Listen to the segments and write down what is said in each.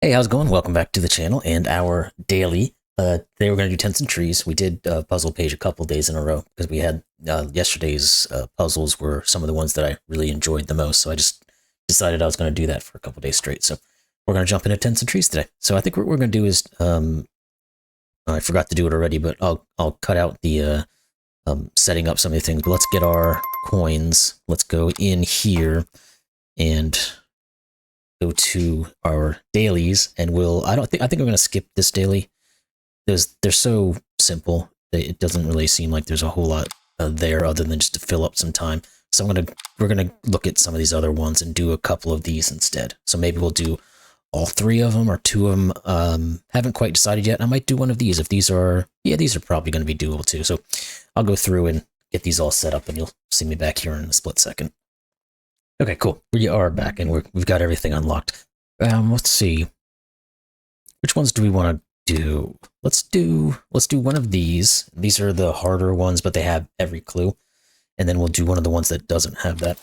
Hey, how's it going? Welcome back to the channel and our daily. Today we're going to do tents and trees. We did puzzle page a couple days in a row because we had yesterday's puzzles were some of the ones that I really enjoyed the most. So I just decided I was going to do that for a couple days straight. So we're going to jump into tents and trees today. So I think what we're going to do is I forgot to do it already, but I'll cut out the setting up some of the things. But let's get our coins. Let's go in here and go to our dailies, and I think I'm going to skip this daily. They're so simple that it doesn't really seem like there's a whole lot there other than just to fill up some time. So we're gonna look at some of these other ones and do a couple of these instead. So maybe we'll do all three of them or two of them. Haven't quite decided yet. I might do one of these if these are probably going to be doable too. So I'll go through and get these all set up, and you'll see me back here in a split second. Okay, cool. We are back, and we've got everything unlocked. Let's see. Which ones do we want to do? Let's do one of these. These are the harder ones, but they have every clue. And then we'll do one of the ones that doesn't have that.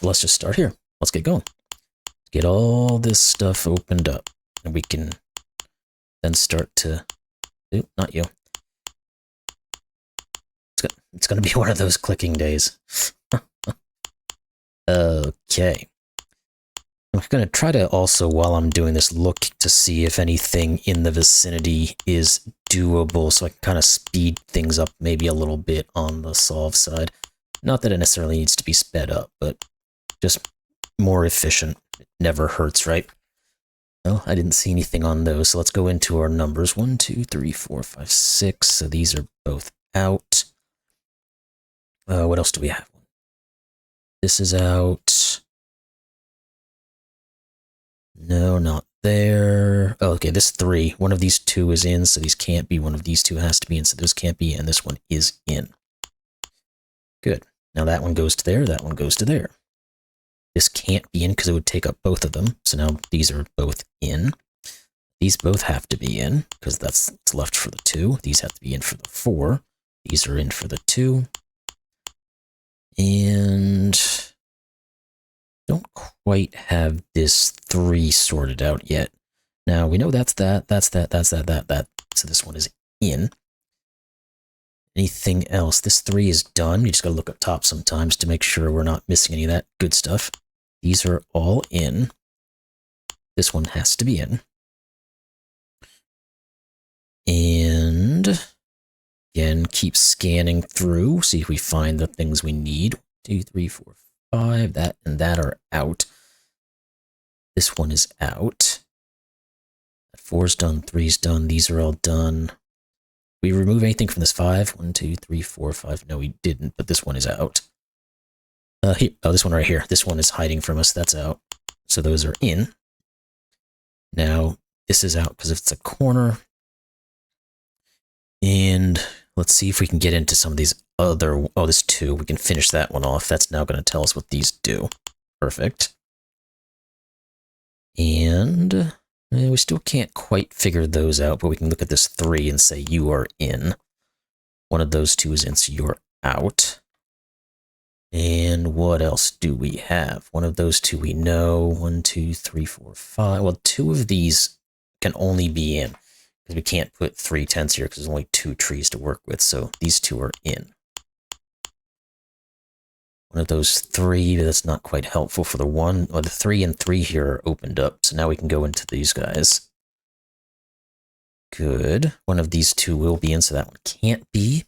Let's just start here. Let's get going. Get all this stuff opened up, and we can then start to... Oop, not you. It's going to be one of those clicking days. Okay. I'm going to try to also, while I'm doing this, look to see if anything in the vicinity is doable, so I can kind of speed things up maybe a little bit on the solve side. Not that it necessarily needs to be sped up, but just more efficient. It never hurts, right? Well, I didn't see anything on those, so let's go into our numbers. 1, 2, 3, 4, 5, 6. So these are both out. What else do we have? This is out. No, not there. Oh, okay, this 3. One of these 2 is in, so these can't be. One of these 2 has to be in, so this can't be, and this one is in. Good. Now that one goes to there, that one goes to there. This can't be in because it would take up both of them, so now these are both in. These both have to be in because that's what's left for the 2. These have to be in for the 4. These are in for the 2. And don't quite have this 3 sorted out yet. Now we know that's that. So this one is in. Anything else? This 3 is done. You just gotta look up top sometimes to make sure we're not missing any of that good stuff. These are all in. This one has to be in. And again, keep scanning through, see if we find the things we need. 2, 3, 4, 5, that and that are out. This one is out. That 4's done, 3's done, these are all done. We remove anything from this 5? 1, 2, 3, 4, 5. No, we didn't, but this one is out. Here. Oh, this one right here. This one is hiding from us. That's out. So those are in. Now, this is out because it's a corner. And let's see if we can get into some of these other... Oh, this 2. We can finish that one off. That's now going to tell us what these do. Perfect. And we still can't quite figure those out, but we can look at this 3 and say you are in. One of those 2 is in, so you're out. And what else do we have? One of those 2 we know. 1, 2, 3, 4, 5. Well, 2 of these can only be in. Because we can't put 3 tents here because there's only 2 trees to work with, so these 2 are in. One of those 3, that's not quite helpful for the 1. Well, the 3 and 3 here are opened up, so now we can go into these guys. Good. One of these 2 will be in, so that one can't be.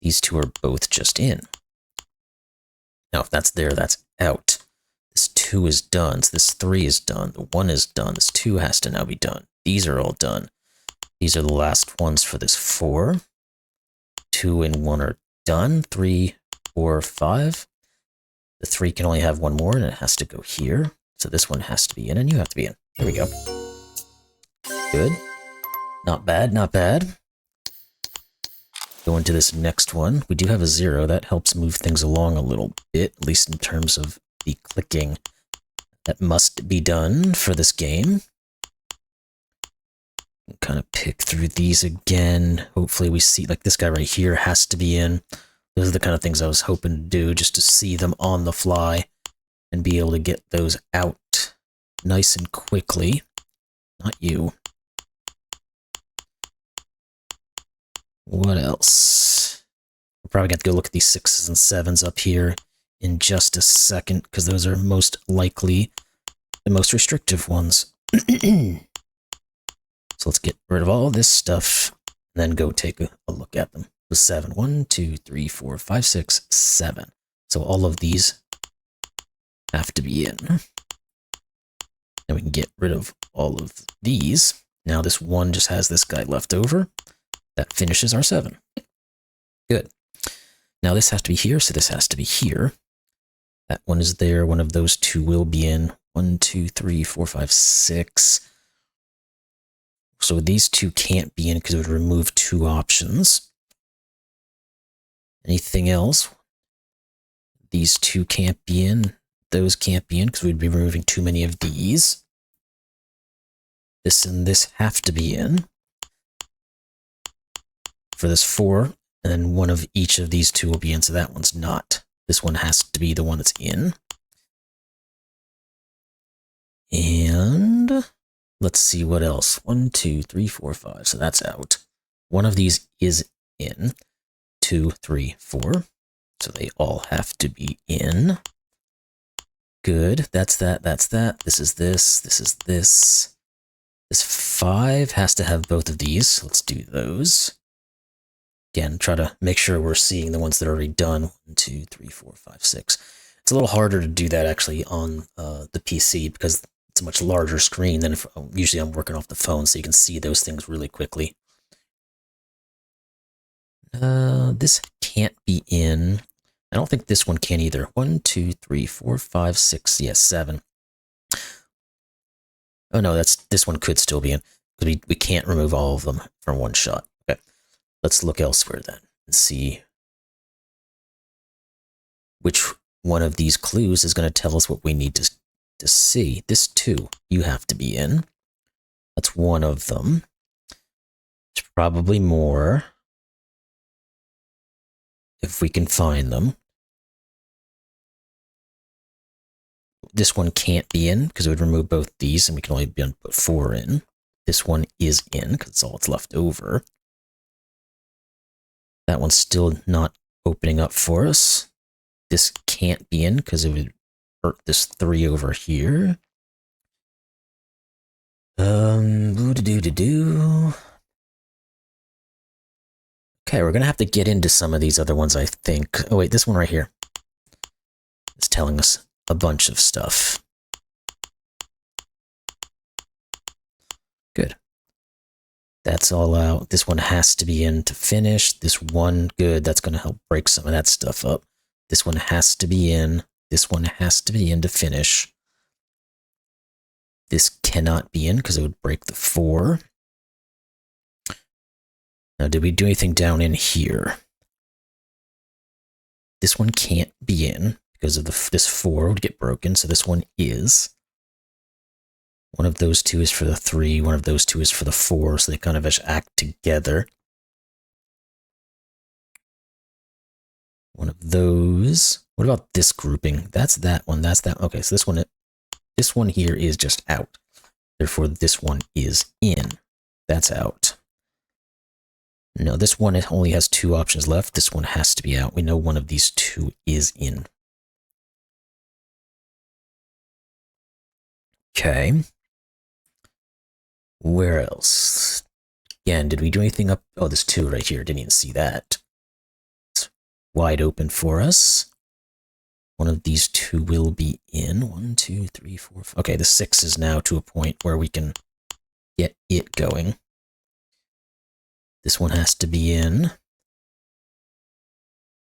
These 2 are both just in. Now, if that's there, that's out. This 2 is done, so this 3 is done. The 1 is done. This 2 has to now be done. These are all done. These are the last ones for this 4. 2 and 1 are done. 3, 4, 5. The 3 can only have 1 more, and it has to go here. So this one has to be in, and you have to be in. There we go. Good. Not bad, not bad. Go into this next one. We do have a 0. That helps move things along a little bit, at least in terms of the clicking that must be done for this game. Kind of pick through these again. Hopefully we see, like this guy right here has to be in. Those are the kind of things I was hoping to do, just to see them on the fly and be able to get those out nice and quickly. not you. What else? We're probably going to go look at these 6s and 7s up here in just a second, because those are most likely the most restrictive ones. So let's get rid of all this stuff, and then go take a look at them. The 7. 1, 2, 3, 4, 5, 6, 7. So all of these have to be in. And we can get rid of all of these. Now this 1 just has this guy left over. That finishes our 7. Good. Now this has to be here, so this has to be here. That one is there. One of those 2 will be in. 1, 2, 3, 4, 5, 6. So these 2 can't be in because it would remove 2 options. Anything else? These 2 can't be in. Those can't be in because we'd be removing too many of these. This and this have to be in. For this 4, and then one of each of these 2 will be in, so that one's not. This one has to be the one that's in. And let's see what else. 1, 2, 3, 4, 5. So that's out. One of these is in. 2, 3, 4. So they all have to be in. Good. That's that. That's that. This is this. This is this. This 5 has to have both of these. Let's do those. Again, try to make sure we're seeing the ones that are already done. 1, 2, 3, 4, 5, 6. It's a little harder to do that actually on the PC because it's a much larger screen than if usually I'm working off the phone, so you can see those things really quickly. This can't be in. I don't think this one can either. 1, 2, 3, 4, 5, 6. Yes, 7. Oh no, this one could still be in because we can't remove all of them from one shot. Okay, let's look elsewhere then and see which one of these clues is going to tell us what we need to see. This 2, you have to be in. That's one of them. There's probably more if we can find them. This one can't be in because it would remove both these, and we can only put 4 in. This one is in because it's all that's left over. That one's still not opening up for us. This can't be in because it would hurt this 3 over here. Okay, we're gonna have to get into some of these other ones, I think. Oh wait, this one right here is telling us a bunch of stuff. Good. That's all out. This one has to be in to finish. This one, good. That's going to help break some of that stuff up. This one has to be in. This one has to be in to finish. This cannot be in because it would break the 4. Now, did we do anything down in here? This one can't be in because of this 4 would get broken, so this one is. One of those 2 is for the 3, one of those 2 is for the 4, so they kind of just act together. One of those. What about this grouping? That's that one, that's that. Okay, so this one here is just out. Therefore, this one is in. That's out. No, this one only has 2 options left. This one has to be out. We know one of these 2 is in. Okay. Where else? Again, did we do anything up? Oh, there's 2 right here. Didn't even see that. It's wide open for us. One of these 2 will be in. 1, 2, 3, 4, 5. Okay, the 6 is now to a point where we can get it going. This one has to be in.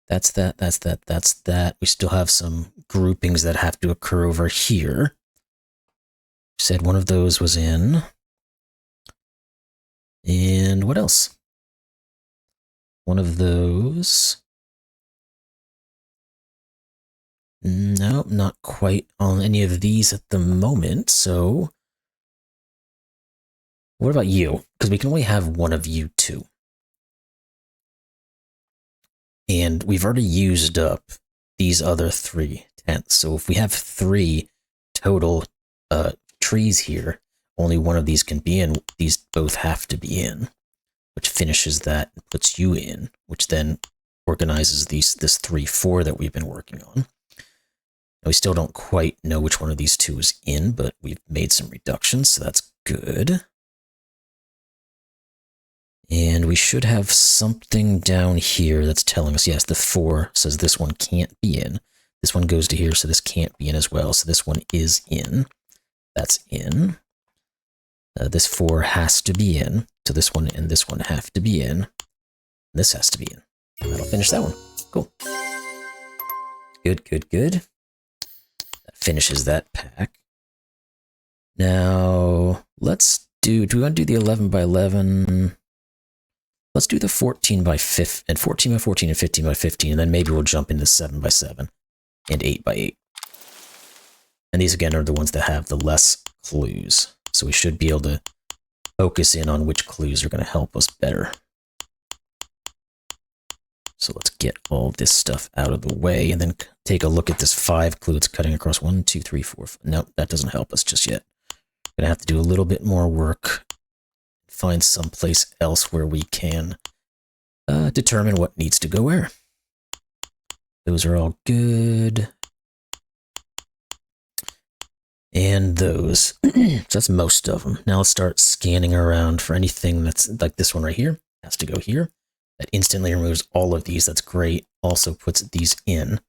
That's that, that's that, that's that. We still have some groupings that have to occur over here. Said one of those was in. And what else? One of those. No, not quite on any of these at the moment, so what about you? Because we can only have one of you 2. And we've already used up these other 3 tents. So if we have 3 total trees here, only one of these can be in. These both have to be in, which finishes that and puts you in, which then organizes this 3-4 that we've been working on. Now, we still don't quite know which one of these two is in, but we've made some reductions, so that's good. And we should have something down here that's telling us, yes, the 4 says this one can't be in. This one goes to here, so this can't be in as well. So this one is in. That's in. This 4 has to be in. So this one and this one have to be in. This has to be in. That'll finish that one. Cool. Good, good, good. That finishes that pack. Now, let's do we want to do the 11 by 11? Let's do the 14 by 15, and 14 by 14 and 15 by 15, and then maybe we'll jump into 7 by 7 and 8 by 8. And these, again, are the ones that have the less clues. So we should be able to focus in on which clues are going to help us better. So let's get all this stuff out of the way, and then take a look at this 5 clue. It's cutting across 1, 2, 3, 4. Nope, that doesn't help us just yet. Going to have to do a little bit more work. Find someplace else where we can determine what needs to go where. Those are all good. And those. So that's most of them. Now let's start scanning around for anything that's like this one right here. Has to go here. That instantly removes all of these. That's great. Also puts these in.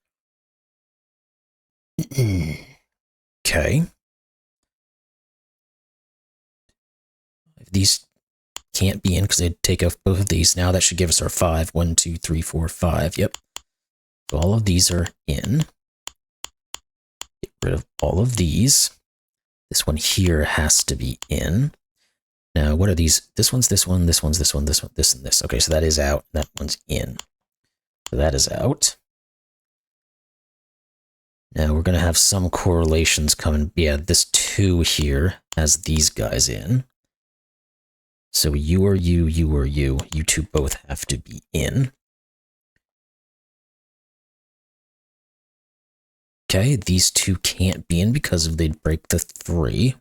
Okay. These can't be in because they take off both of these. Now that should give us our 5. 1, 2, 3, 4, 5. Yep. So all of these are in. Get rid of all of these. This one here has to be in. Now, what are these? This one's this one, this one's this one, this one, this and this. Okay, so that is out. That one's in. So that is out. Now we're going to have some correlations coming. Yeah, this 2 here has these guys in. So you are you, you are you. You two both have to be in. Okay, these 2 can't be in because they'd break the 3.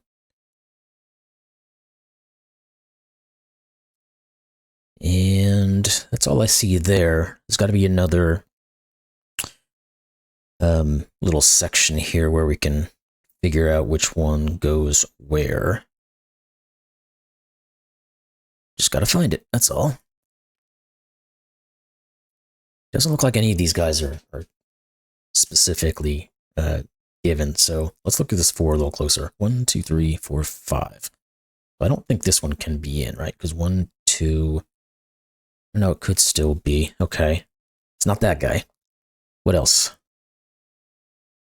And that's all I see there. There's got to be another little section here where we can figure out which one goes where. Just got to find it, that's all. Doesn't look like any of these guys are specifically given, so let's look at this 4 a little closer. 1, 2, 3, 4, 5. I don't think this one can be in, right? Because 1, 2... No, it could still be. Okay. It's not that guy. What else?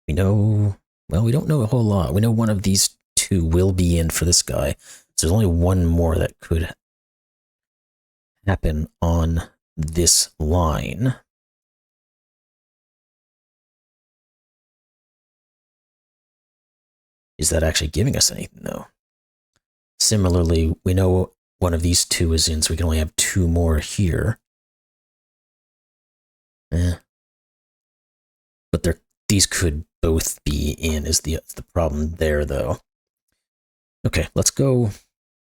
We know... Well, we don't know a whole lot. We know one of these 2 will be in for this guy. So there's only one more that could happen on this line. Is that actually giving us anything, though? Similarly, we know one of these 2 is in, so we can only have 2 more here. But these could both be in, is the problem there, though. Okay, let's go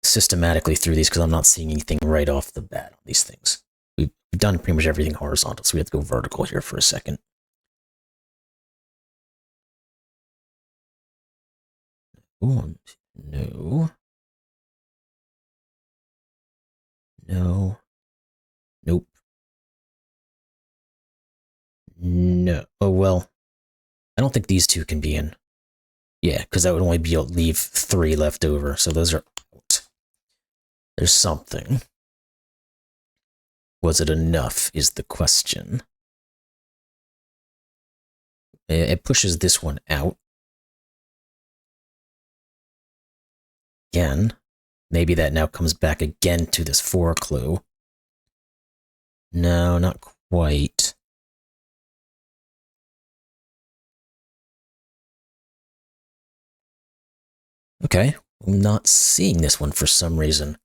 systematically through these, because I'm not seeing anything right off the bat on these things. We've done pretty much everything horizontal, so we have to go vertical here for a second. Ooh, no. No. Nope. No. Oh, well. I don't think these 2 can be in. Yeah, because that would only be able to leave 3 left over, so those are out. There's something. Was it enough, is the question. It pushes this one out. Again. Maybe that now comes back again to this 4 clue. No, not quite. Okay, I'm not seeing this one for some reason.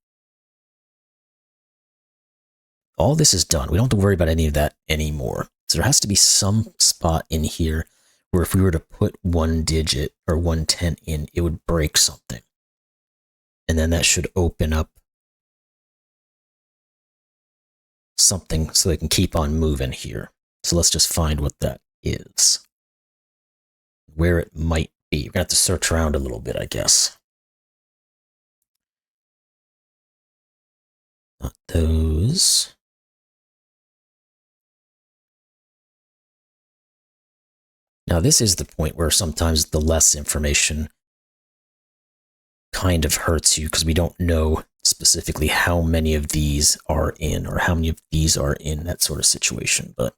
All this is done. We don't have to worry about any of that anymore. So there has to be some spot in here where if we were to put 1 digit or 1 10 in, it would break something. and then that should open up something so they can keep on moving here. So let's just find what that is. Where it might be. We're going to have to search around a little bit, I guess. Not those. Now this is the point where sometimes the less information kind of hurts you because we don't know specifically how many of these are in or how many of these are in that sort of situation. But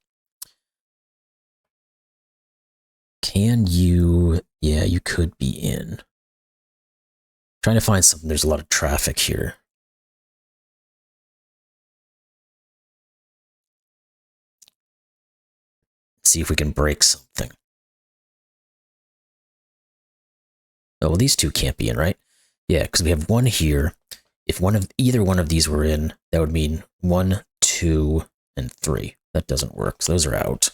can you, yeah, you could be in. Trying to find something, there's a lot of traffic here. See if we can break something. Oh, well, these two can't be in, right? Yeah, because we have one here. If either one of these were in, that would mean 1, 2, and 3. That doesn't work, so those are out.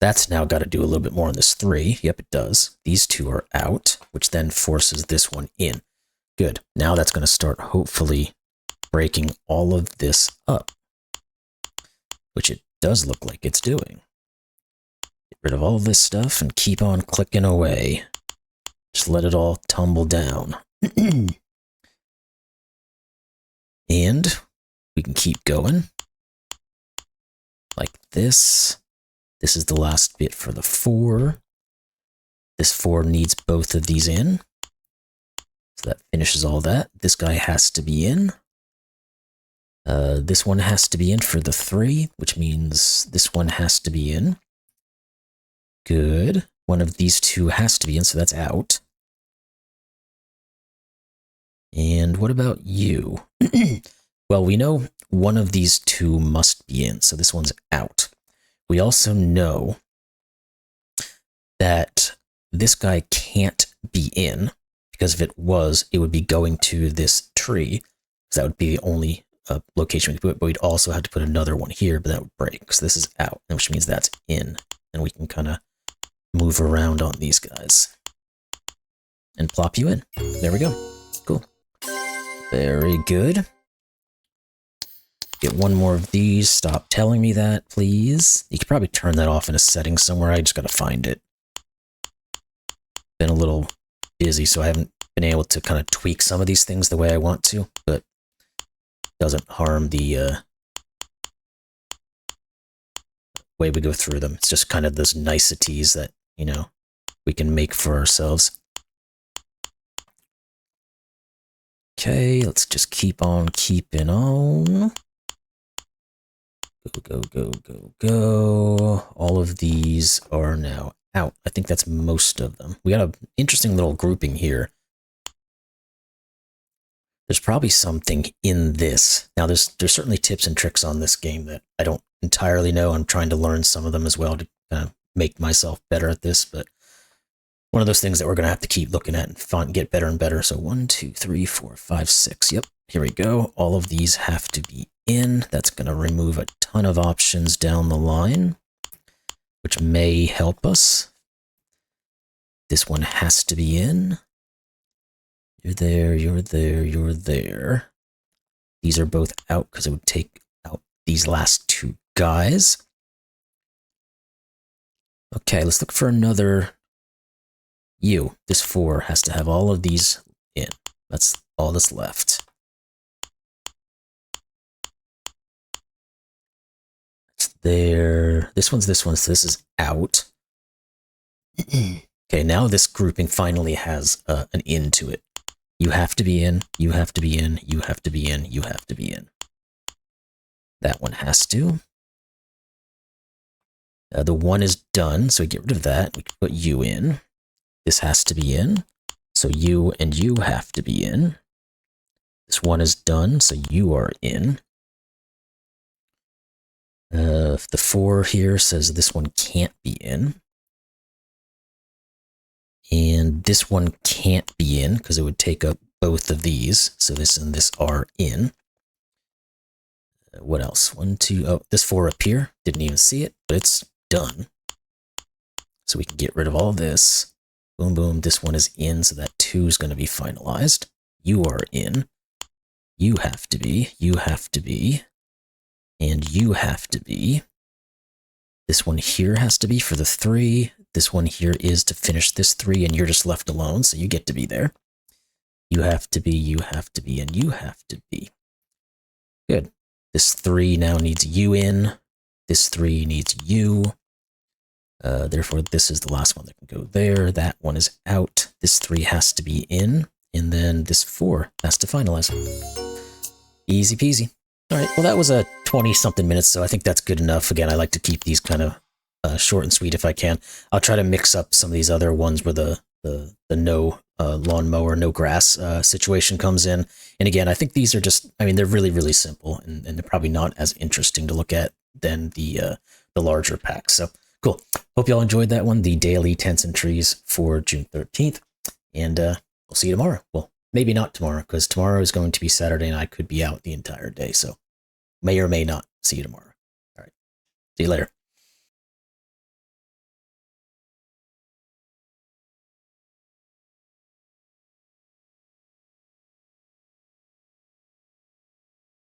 That's now got to do a little bit more on this 3. Yep, it does. These two are out, which then forces this one in. Good. Now that's going to start hopefully breaking all of this up, which it does look like it's doing. Get rid of all of this stuff and keep on clicking away. Just let it all tumble down. And we can keep going. Like this. This is the last bit for the 4. This 4 needs both of these in. So that finishes all that. This guy has to be in. This one has to be in for the 3, which means this one has to be in. Good. One of these two has to be in, so that's out. And what about you? Well, we know one of these two must be in, so this one's out. We also know that this guy can't be in, because if it was, it would be going to this tree, because that would be the only location we could put, but we'd also have to put another one here, but that would break, so this is out, which means that's in, and we can kind of move around on these guys and plop you in. There we go. Cool. Very good. Get one more of these. Stop telling me that, please. You could probably turn that off in a setting somewhere. I just gotta find it. Been a little busy, so I haven't been able to kind of tweak some of these things the way I want to, but doesn't harm the way we go through them. It's just kind of those niceties that, you know, we can make for ourselves. Okay, let's just keep on keeping on. Go, go, go, go, go. All of these are now out. I think that's most of them. We got an interesting little grouping here. There's probably something in this. Now, there's certainly tips and tricks on this game that I don't entirely know. I'm trying to learn some of them as well to kind of make myself better at this, but one of those things that we're going to have to keep looking at and get better and better. So 1, 2, 3, 4, 5, 6. Yep, here we go. All of these have to be in. That's going to remove a ton of options down the line, which may help us. This one has to be in. You're there, you're there, you're there. These are both out because it would take out these last two guys. Okay, let's look for another you. This 4 has to have all of these in. That's all that's left. It's there. This one's this one, so this is out. Okay, now this grouping finally has an in to it. You have to be in, you have to be in, you have to be in, you have to be in. That one has to. The 1 is done, so we get rid of that. We can put you in. This has to be in, so you and you have to be in. This 1 is done, so you are in. The 4 here says this one can't be in. And this one can't be in because it would take up both of these. So this and this are in. What else? 1, 2, oh, this 4 up here. Didn't even see it, but it's done. So we can get rid of all this. Boom, boom. This one is in, so that who's going to be finalized. You are in. You have to be. You have to be. And you have to be. This one here has to be for the 3. This one here is to finish this 3, and you're just left alone, so you get to be there. You have to be, you have to be, and you have to be. Good. This 3 now needs you in. This 3 needs you. Therefore, this is the last one that can go there. That one is out. This 3 has to be in. And then this 4 has to finalize. Easy peasy. All right, well, that was a 20-something minutes, so I think that's good enough. Again, I like to keep these kind of short and sweet if I can. I'll try to mix up some of these other ones where the no lawnmower, no grass situation comes in. And again, I think these are just, I mean, they're really, really simple, and they're probably not as interesting to look at than the larger packs. So cool. Hope y'all enjoyed that one, the daily tents and trees for June 13th. And we'll see you tomorrow. Well, maybe not tomorrow, because tomorrow is going to be Saturday and I could be out the entire day. So may or may not see you tomorrow. All right. See you later.